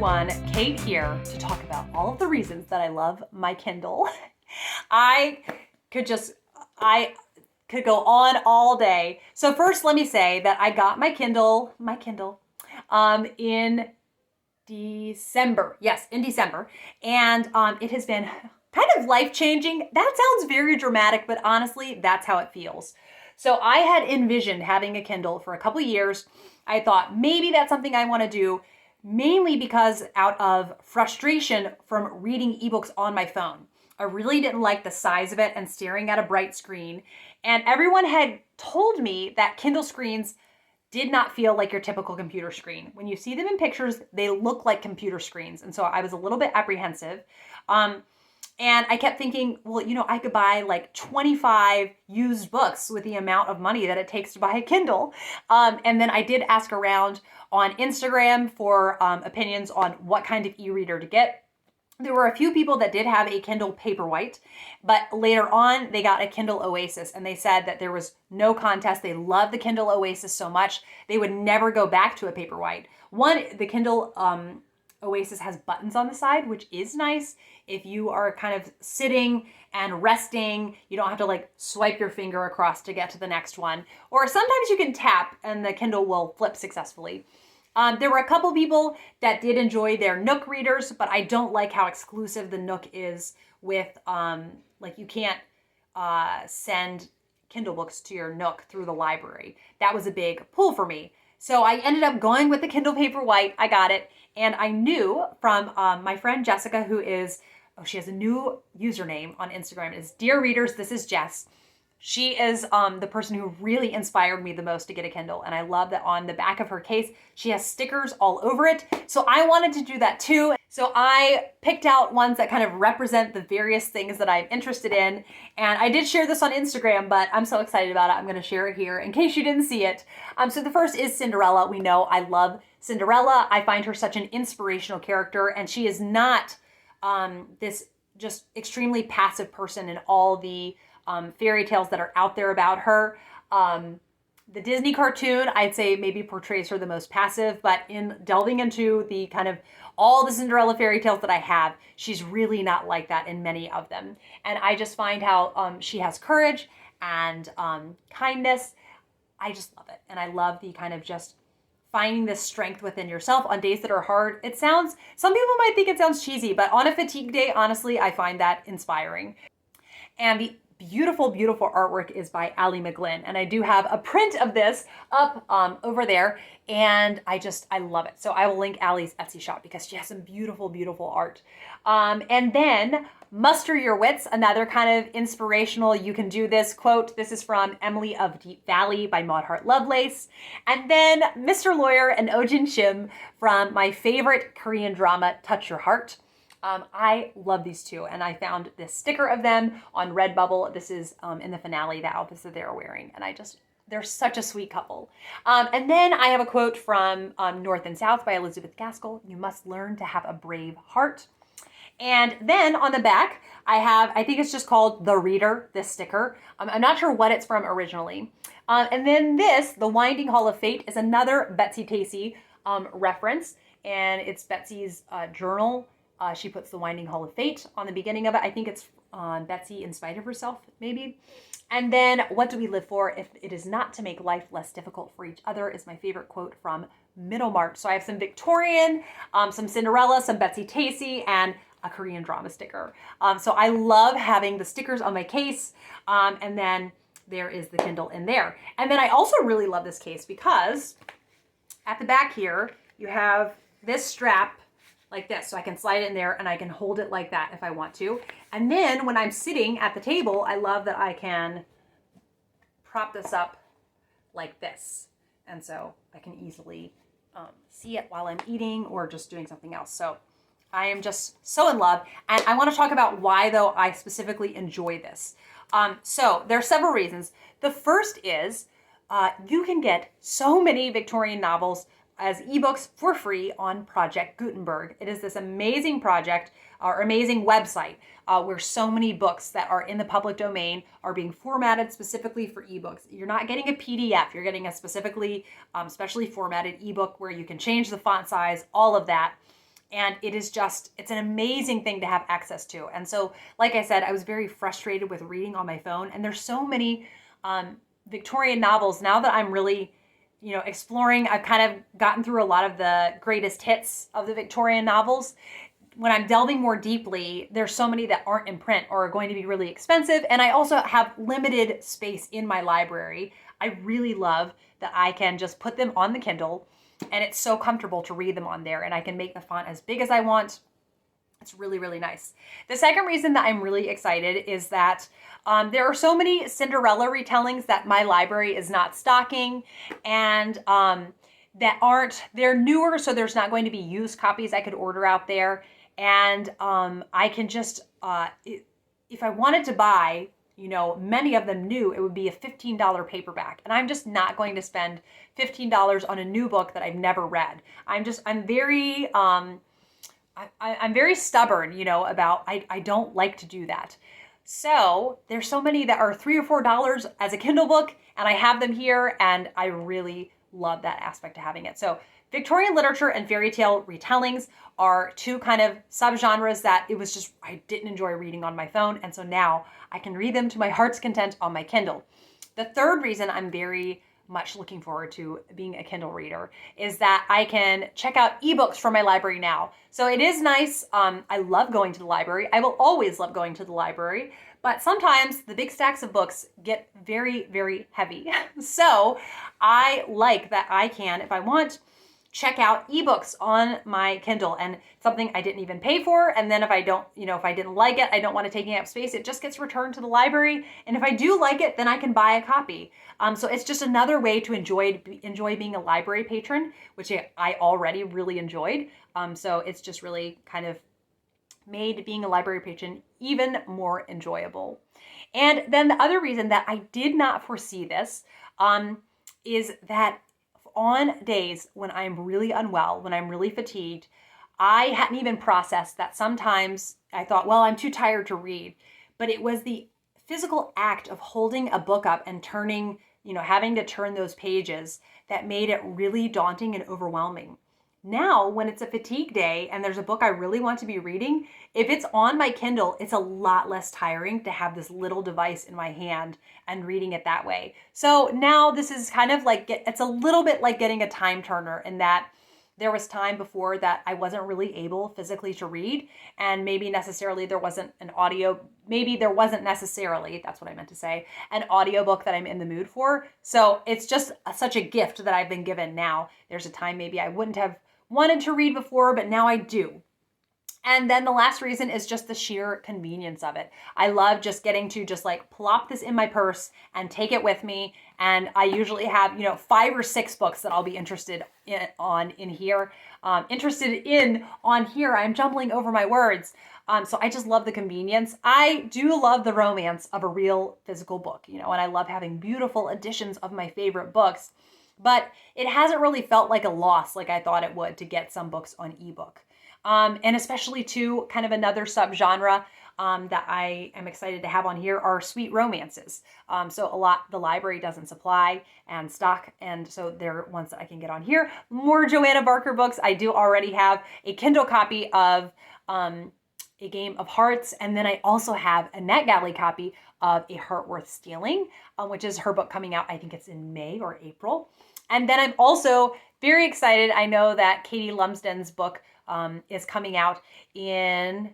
everyone, Kate here to talk about all of the reasons that I love my Kindle. I could go on all day. So first, let me say that I got my Kindle, in December. Yes, in December. And it has been kind of life-changing. That sounds very dramatic, but honestly, that's how it feels. So I had envisioned having a Kindle for a couple years. I thought maybe that's something I want to do, mainly because out of frustration from reading ebooks on my phone. I really didn't like the size of it and staring at a bright screen. And everyone had told me that Kindle screens did not feel like your typical computer screen. When you see them in pictures, they look like computer screens. And so I was a little bit apprehensive. And I kept thinking, well, I could buy like 25 used books with the amount of money that it takes to buy a Kindle. And then I did ask around on Instagram for opinions on what kind of e-reader to get. There were a few people that did have a Kindle Paperwhite, but later on they got a Kindle Oasis, and they said that there was no contest. They loved the Kindle Oasis so much, they would never go back to a Paperwhite. The Kindle Oasis has buttons on the side, which is nice. If you are kind of sitting and resting, you don't have to like swipe your finger across to get to the next one. Or sometimes you can tap and the Kindle will flip successfully. There were a couple people that did enjoy their Nook readers, but I don't like how exclusive the Nook is with, like you can't send Kindle books to your Nook through the library. That was a big pull for me. So I ended up going with the Kindle Paperwhite. I got it. And I knew from my friend Jessica, she has a new username on Instagram. It's Dear Readers, This is Jess. She is the person who really inspired me the most to get a Kindle. And I love that on the back of her case, she has stickers all over it. So I wanted to do that too. So I picked out ones that kind of represent the various things that I'm interested in. And I did share this on Instagram, but I'm so excited about it. I'm going to share it here in case you didn't see it. So the first is Cinderella. We know I love Cinderella. I find her such an inspirational character, and she is not this just extremely passive person in all the fairy tales that are out there about her. The Disney cartoon, I'd say maybe portrays her the most passive, but in delving into the kind of all the Cinderella fairy tales that I have, she's really not like that in many of them. And I just find how she has courage and kindness. I just love it. And I love the kind of just finding this strength within yourself on days that are hard. Some people might think it sounds cheesy, but on a fatigue day, honestly, I find that inspiring. And the beautiful, beautiful artwork is by Ali McGlynn. And I do have a print of this up over there. And I love it. So I will link Ali's Etsy shop because she has some beautiful, beautiful art. And then Muster Your Wits, another kind of inspirational, you can do this quote. This is from Emily of Deep Valley by Maud Hart Lovelace. And then Mr. Lawyer and Ojin Shim from my favorite Korean drama, Touch Your Heart. I love these two, and I found this sticker of them on Redbubble. This is in the finale, the outfits that they're wearing, and they're such a sweet couple. And then I have a quote from North and South by Elizabeth Gaskell. You must learn to have a brave heart. And then on the back, I think it's just called The Reader, this sticker. I'm not sure what it's from originally. And then this, The Winding Hall of Fate, is another Betsy Tacy reference, and it's Betsy's journal. She puts The Winding Hall of Fate on the beginning of it. I think it's Betsy in spite of herself, maybe. And then, what do we live for if it is not to make life less difficult for each other, is my favorite quote from Middlemarch. So I have some Victorian, some Cinderella, some Betsy Tacy, and a Korean drama sticker. So I love having the stickers on my case. And then there is the Kindle in there. And then I also really love this case because at the back here, you have this strap like this. So I can slide it in there and I can hold it like that if I want to. And then when I'm sitting at the table, I love that I can prop this up like this. And so I can easily see it while I'm eating or just doing something else. So I am just so in love. And I want to talk about why, though, I specifically enjoy this. So there are several reasons. The first is you can get so many Victorian novels as ebooks for free on Project Gutenberg. It is this amazing project or amazing website where so many books that are in the public domain are being formatted specifically for ebooks. You're not getting a PDF, you're getting a specially formatted ebook where you can change the font size, all of that. And it is just, it's an amazing thing to have access to. And so, like I said, I was very frustrated with reading on my phone. And there's so many Victorian novels now that I'm really, exploring. I've kind of gotten through a lot of the greatest hits of the Victorian novels. When I'm delving more deeply, there's so many that aren't in print or are going to be really expensive. And I also have limited space in my library. I really love that I can just put them on the Kindle, and it's so comfortable to read them on there, and I can make the font as big as I want. It's really, really nice. The second reason that I'm really excited is that there are so many Cinderella retellings that my library is not stocking, and they're newer, so there's not going to be used copies I could order out there. And I can just, if I wanted to buy, many of them new, it would be a $15 paperback. And I'm just not going to spend $15 on a new book that I've never read. I'm very, I'm very stubborn, about, I don't like to do that. So there's so many that are $3 or $4 as a Kindle book, and I have them here, and I really love that aspect of having it. So Victorian literature and fairy tale retellings are two kind of subgenres that I didn't enjoy reading on my phone. And so now I can read them to my heart's content on my Kindle. The third reason I'm very much looking forward to being a Kindle reader is that I can check out ebooks from my library now. So it is nice. I love going to the library. I will always love going to the library, but sometimes the big stacks of books get very, very heavy. So I like that I can, if I want, check out ebooks on my Kindle, and something I didn't even pay for. And then if I don't, if I didn't like it, I don't want to take up space, it just gets returned to the library. And if I do like it, then I can buy a copy. So it's just another way to enjoy being a library patron, which I already really enjoyed. So it's just really kind of made being a library patron even more enjoyable. And then the other reason that I did not foresee this is that on days when I'm really unwell, when I'm really fatigued, I hadn't even processed that sometimes I thought, well, I'm too tired to read. But it was the physical act of holding a book up and turning, having to turn those pages that made it really daunting and overwhelming. Now, when it's a fatigue day and there's a book I really want to be reading, if it's on my Kindle, it's a lot less tiring to have this little device in my hand and reading it that way. So now this is kind of like, it's a little bit like getting a time turner, in that there was time before that I wasn't really able physically to read, and maybe necessarily there wasn't an audio, that's what I meant to say, an audiobook that I'm in the mood for. So it's just such a gift that I've been given now. There's a time maybe I wouldn't have wanted to read before, but now I do. And then the last reason is just the sheer convenience of it. I love just getting to just like plop this in my purse and take it with me. And I usually have, 5 or 6 books that I'll be interested in on here. I'm jumbling over my words. So I just love the convenience. I do love the romance of a real physical book, and I love having beautiful editions of my favorite books. But it hasn't really felt like a loss like I thought it would to get some books on ebook. And especially too, kind of another subgenre that I am excited to have on here are sweet romances. So a lot the library doesn't supply and stock, and so they're ones that I can get on here. More Joanna Barker books. I do already have a Kindle copy of A Game of Hearts, and then I also have a NetGalley copy of A Heart Worth Stealing, which is her book coming out, I think it's in May or April. And then I'm also very excited. I know that Katie Lumsden's book is coming out in,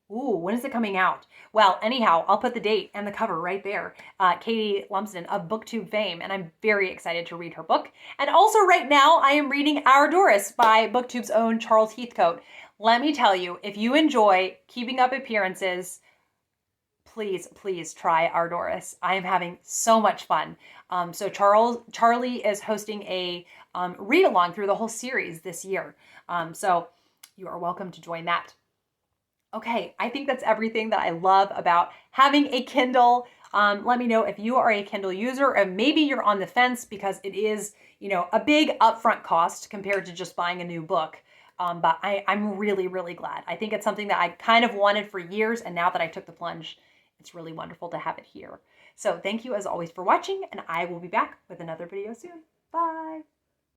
when is it coming out? Well, anyhow, I'll put the date and the cover right there. Katie Lumsden of Booktube fame, and I'm very excited to read her book. And also right now, I am reading Our Doris by Booktube's own Charles Heathcote. Let me tell you, if you enjoy Keeping Up Appearances, please try Our Doris. I am having so much fun. So Charlie is hosting a read-along through the whole series this year. So you are welcome to join that. Okay, I think that's everything that I love about having a Kindle. Let me know if you are a Kindle user, or maybe you're on the fence because it is, a big upfront cost compared to just buying a new book. But I'm really, really glad. I think it's something that I kind of wanted for years, and now that I took the plunge, it's really wonderful to have it here. So thank you as always for watching, and I will be back with another video soon. Bye.